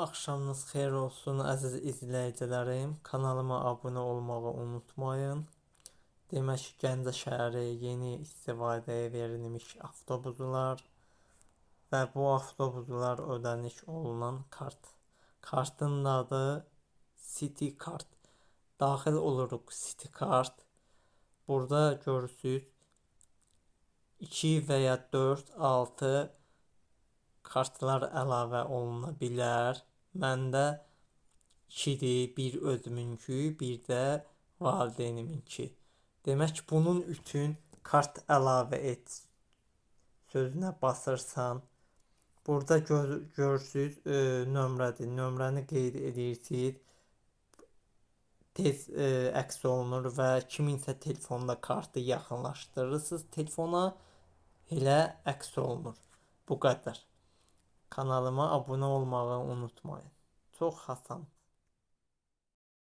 Axşamınız xeyir olsun əziz izləyicilərim. Kanalıma abunə olmağı unutmayın. Demək ki, Gəncə şəhəri yeni istifadəyə verilmiş avtobuslar və bu avtobuslar ödəniş olunan kart. Kartın adı City Kart. Daxil oluruq City Kart. Burada görürsüz 2 və ya 4, 6 kartlar əlavə oluna bilər. Məndə 2-dir, bir özümünkü, bir də valideyniminki. Demək bunun üçün kart əlavə et sözünə basırsan. Burada görürsüz nömrədir. Nömrəni qeyd edirsiniz. Tez əks olunur və kiminsə telefonda kartı yaxınlaşdırırsınız telefona, elə əks olunur. Bu qədər. Kanalıma abunə olmağı unutmayın. Çox asan.